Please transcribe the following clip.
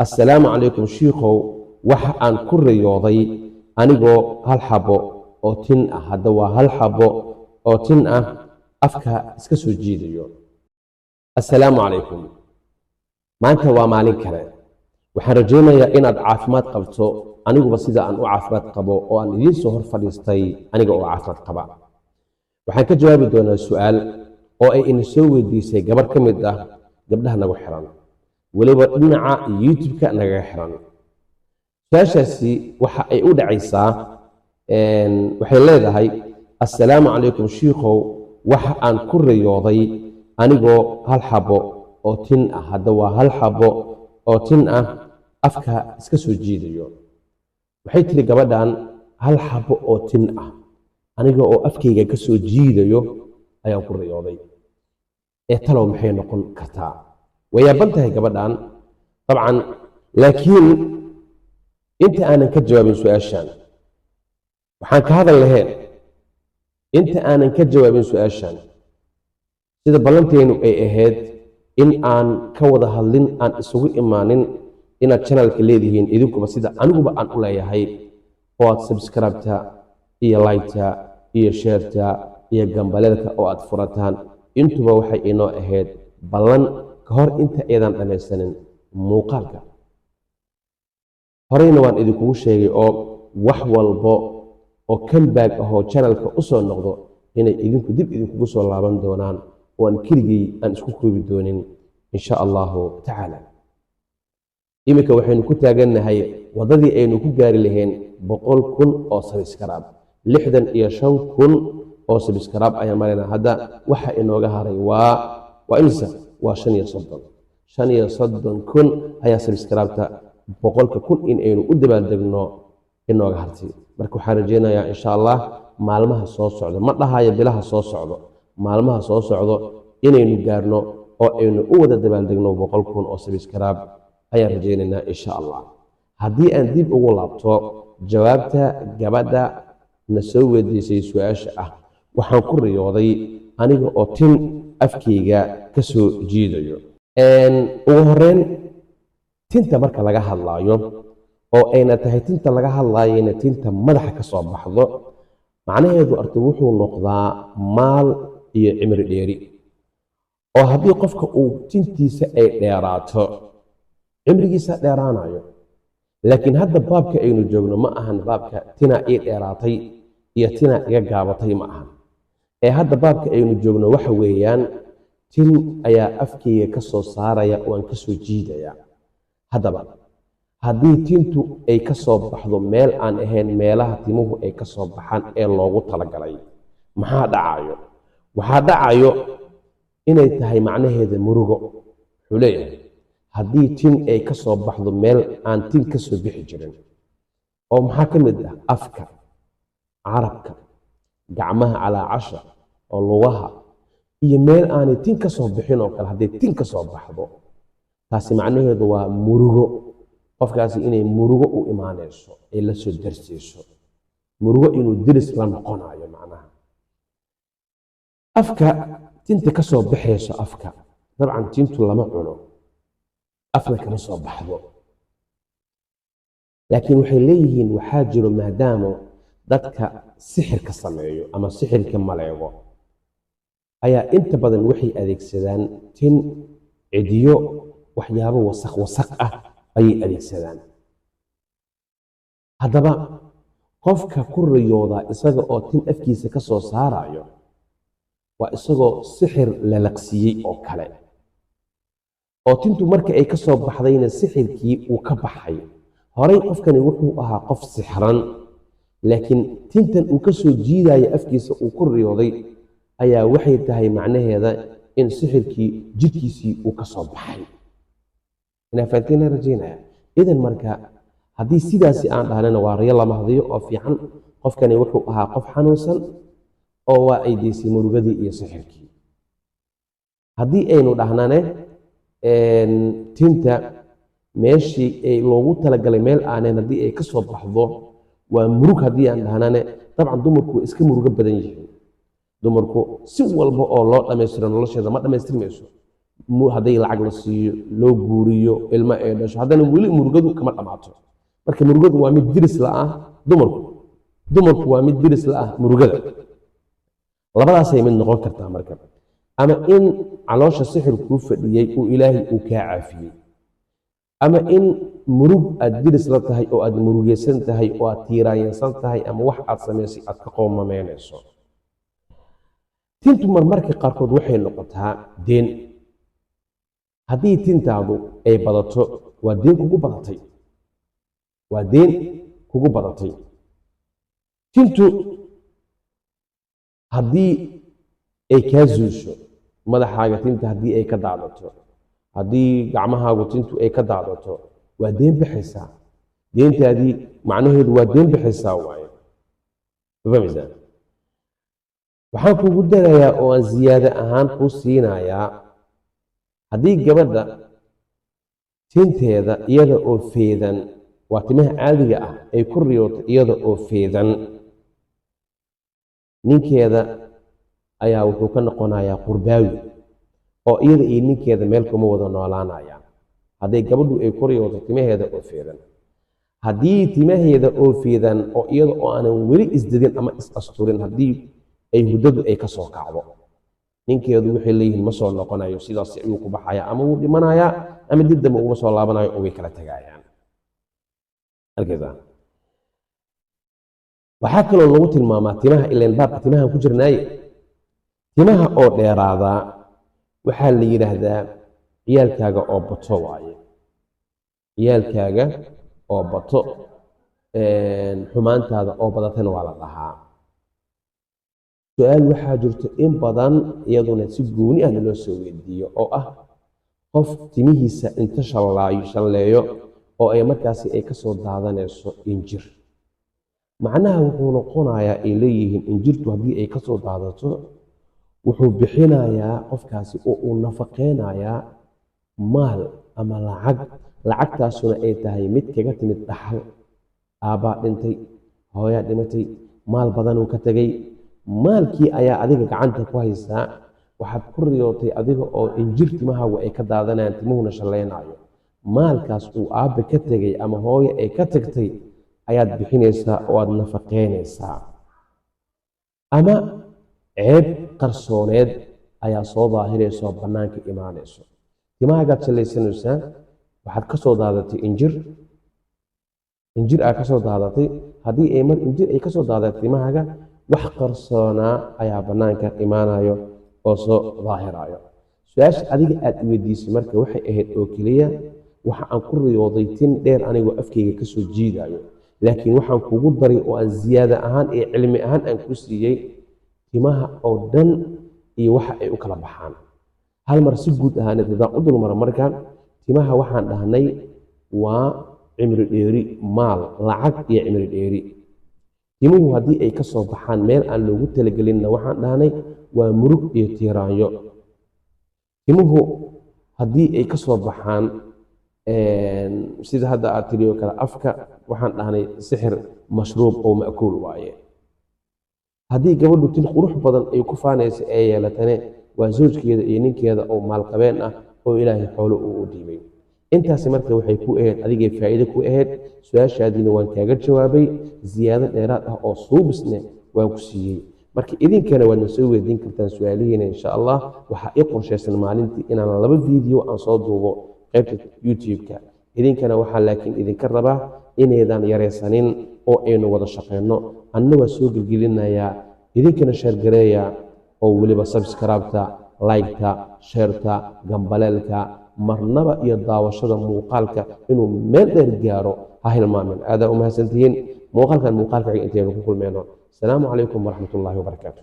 السلام عليكم شيخو waxa aan ku riyooday anigoo hal xabo oo tin ah hadda waa hal xabo oo tin ah afka iska soo jiidayo assalaamu calaykum maanta waa maalin kale waxaan rajaynayaa inaad caafimaad qabto aniguba sida aan u caafimaad qabo oo aan idiin soo hor fadhiistay aniga oo caafimaad qaba waxaan ka jawaabi doonaa su'aal oo ay ina soo weydiisay gabar ka mid ah gabdhaha nagu xiran weliba dhinaca youtube-ka nagaga xiran su'aashaasi waxa ay u dhacaysaa waxay leedahay assalaamu calaykum shiikhow waxa aan ku riyooday anigoo hal xabo oo tin ah hadda waa hal xabo oo tin ah afka iska soo jiidayo waxay tiri gabadhan hal xabo oo tin ah aniga oo afkayga ka soo jiidayo ayaan ku riyooday talow maxay noqon kartaa way yaaban tahay gabadhan dabcan laakiin inta aanan ka jawaabin su'aashan waxaan ka hadal lahayn inta aanan ka jawaabin su'aashan sida ballanteenu ay ahayd in aan ka wada hadlin aan isugu imaanin inaad channelka leedihiin idinkuba sida aniguba aan u leeyahay oo aad subscribe-ta iyo like-ta iyo share-ta iyo gambaleelka oo aad furataan intuba waxay inoo ahayd ballan ka hor inta aydan dhamaysanin muuqaalka horeyna waan idinkugu sheegay oo wax walbo oo comeback ahoo channelka u soo noqdo inay idinku dib idinkugu soo laaban doonaan oo aan keligay aan isku koobi doonin insha allahu tacaala iminka waxaynu ku taagannahay waddadii aynu ku gaari lahayn 100,000 oo subscribe 65,000 oo subscribe ayaan maraynaa hadda waxa inooga haray waa imisa waa 35,000 ayaa subscribe-ta 100,000 in aynu u dabaaldegno inooga hartay marka waxaan rajaynayaa insha allah maalmaha soo socdo ma dhahayo bilaha soo socdo maalmaha soo socdo inaynu gaarno oo aynu u wada dabaaldegno 100,000 oo subscribe ayaan rajaynaynaa insha allah haddii aan dib ugu laabto jawaabta gabadha na soo weydiisay su'aasha ah waxaan ku riyooday aniga oo tin afkayga ka soo jiidayo ugu horreyn tinta marka laga hadlaayo oo ayna tahay tinta laga hadlaayayna tinta madaxa ka soo baxdo macnaheedu artu wuxuu noqdaa maal iyo cimri dheeri oo haddii qofka uu tintiisa ay dheeraato cimrigiisa dheeraanayo laakiin hadda baabka aynu joogno ma ahan baabka tina ii dheeraatay iyo tina iga gaabatay ma ahan hadda baabka aynu joogno waxa weeyaan tin ayaa afkayga ka soo saaraya oo aan ka soo jiidaya haddaba haddii tintu ay ka soo baxdo meel aan ahayn meelaha timuhu ay ka soo baxaan ee loogu talagalay maxaa dhacayo waxaa dhacayo inay tahay macnaheeda murugo wuxuu leeyahay haddii tin ay ka soo baxdo meel aan tin ka soo bixi jirin oo maxaa ka mid ah afka carabka gacmaha calaacasha oo lugaha iyo meel aanay tin ka soo bixin oo kale haddii tin ka soo baxdo taasi macnaheedu waa murugo qofkaasi inay murugo u imaanayso ay la soo darsayso murugo inuu diris la noqonayo macnaha afka tinta ka soo baxayso afka dabcan tintu lama cuno afna kama soo baxdo laakiin waxay leeyihiin waxaa jiro maadaama dadka sixirka sameeyo ama sixirka maleego ayaa inta badan waxay adeegsadaan tin cidiyo waxyaabo wasaq ah ayay adeegsadaan haddaba qofka ku riyooda isaga oo tin afkiisa ka soo saarayo waa isagoo sixir lalaqsiiyey oo kale oo tintu marka ay ka soo baxdayna sixirkii uu ka baxay horey qofkani wuxuu ahaa qof sixran laakiin tintan uu ka soo jiidayo afkiisa uu ku riyooday ayaa waxay tahay macnaheeda in sixirkii jidhkiisii uu ka soo baxay inaa fahanteena rajaynaya idan marka haddii sidaasi aan dhahnana waa riyo lama hadiyo oo fiican qofkani wuxuu ahaa qof xanuunsan oo waa ay deysay murugadii iyo sixirkii haddii aynu dhahnane tinta meeshii ay loogu talagalay meel aaneen haddii ay ka soo baxdo waa murug haddii aan dhahnane dabcan dumarku way iska murugo badan yihiin dumarku si walba oo loo dhammaystiro nolosheeda ma dhammaystirmayso hadday lacag la siiyo loo guuriyo ilmo ay dhasho haddana weli murugadu kama dhammaato marka murugadu waa mid diris la ah dumarku waa mid diris la ah murugada labadaasay mid noqon kartaa marka ama in caloosha sixir kuu fadhiyey uu ilaahay uu kaa caafiyey ama in murug aad diris la tahay oo aad murugaysan tahay oo aad tiiraayeensan tahay ama wax aad samaysay aad ka qoomamaynayso tintu marmarka qaarkood waxay noqotaa deen haddii tintaadu ay badato waa deen kugu badatay tintu haddii ay kaa zuusho madaxaaga tinta haddii ay ka daadato haddii gacmahaagu tintu ay ka daadato waa deen bixaysaa deentaadii macnaheedu waa deen bixaysaa waaye fahmaysaa waxaan kugu darayaa oo aan ziyaado ahaan kuu siinayaa haddii gabadha tinteeda iyada oo feedan waa timaha caadiga ah ay ku riyooto iyada oo feedan ninkeeda ayaa wuxuu ka noqonayaa qurbaawi oo iyada iyo ninkeeda meel kuma wada noolaanayaan hadday gabadhu ay ku riyooto timaheeda oo feedan haddii timaheeda oo feedan oo iyada oo aanan weli isdadin ama is-asturin haddii ay huddadu ay ka soo kacdo ninkeedu waxay leeyihiin ma soo noqonayo sidaas ayuu ku baxayaa ama wuu dhimanayaa ama dib dambe uguma soo laabanayo oo way kala tagayaan waxaa kaloo lagu tilmaamaa timaha ileen baabka timahan ku jirnaaye timaha oo dheeraadaa waxaa la yidhaahdaa ciyaalkaaga oo bato waaye ciyaalkaaga oo bato xumaantaada oo badatana waa la dhahaa su-aal waxaa jirto in badan iyaduna si gooni ahna loo soo weydiiyo oo ah qof timihiisa inta shalleeyo oo ay markaasi ay ka soo daadanayso injir macnaha wuxuu noqonayaa ay leeyihiin injirtu haddii ay ka soo daadato wuxuu bixinayaa qofkaasi oo uu nafaqeynayaa maal ama lacagtaasuna ay tahay mid kaga timid dhaxal aabbaa dhintay hooyaa dhimatay maal badanuu ka tegay maalkii ayaa adiga gacanta ku haysaa waxaad ku riyootay adiga oo injir timahaagu ay ka daadanayaan timuhuna shallaynayo maalkaas uu aabbe ka tegay ama hooye ay ka tagtay ayaad bixinaysaa oo aad nafaqeynaysaa ama ceeb qarsooneed ayaa soo daahiraysa oo bannaanka imaanayso timahaagaad shallaysanaysaa waxaad ka soo daadatay injir aad ka soo daadatay haddii injir ay ka soo daadatay timahaaga wax qarsoonaa ayaa bannaanka imaanayo oo soo daahirayo su-aasha adiga aad weydiisay marka waxay ahayd oo keliya waxa aan ku riyooday tin dheer anigoo afkayga ka soo jiidayo laakiin waxaan kugu daray oo aan ziyaada ahaan iyo cilmi ahaan aan ku siiyey timaha oo dhan iyo waxa ay u kala baxaan hal mar si guud ahaaneed haddaan u dulmara markaan timaha waxaan dhahnay waa cimri dheeri maal lacag iyo cimri dheeri timuhu haddii ay ka soo baxaan meel aan loogu talagelinna waxaan dhahnay waa murug iyo tiiraanyo timuhu haddii ay ka soo baxaan sida hadda aad tiri oo kale afka waxaan dhahnay sixir mashruub oo ma'kuul waaye haddii gabadhu tin qurux badan ay ku faanaysa ee yeelatane waa zawjkeeda iyo ninkeeda oo maalqabeen ah oo ilaahay xoolo uu u dhiibay intaasi marka waxay ku ahayd adigay faa'iido ku ahayd su-aashaadiina waan kaaga jawaabay ziyaado dheeraad ah oo suubisne waan ku siiyey marka idinkana waadna soo weydiin kartaan su-aalihiina insha allah waxaa ii qorshaysan maalintii inaan 2 fiideo aan soo duubo qaybta youtube-ka idinkana waxaa laakiin idinka rabaa inaydan yaraysanin oo aynu wada shaqeyno anna waa soo gelgelinayaa idinkana sheergareeya oo weliba subscribe-ta like-ta sheerta gambaleelka marnaba iyo daawashada muuqaalka inuu meel dheer gaaro ha hilmaamin aadaa u mahadsantihiin muuqaalkan muuqaalka intaynu ku kulmeyno asalaamu calaykum waraxmatullaahi wabarakaatu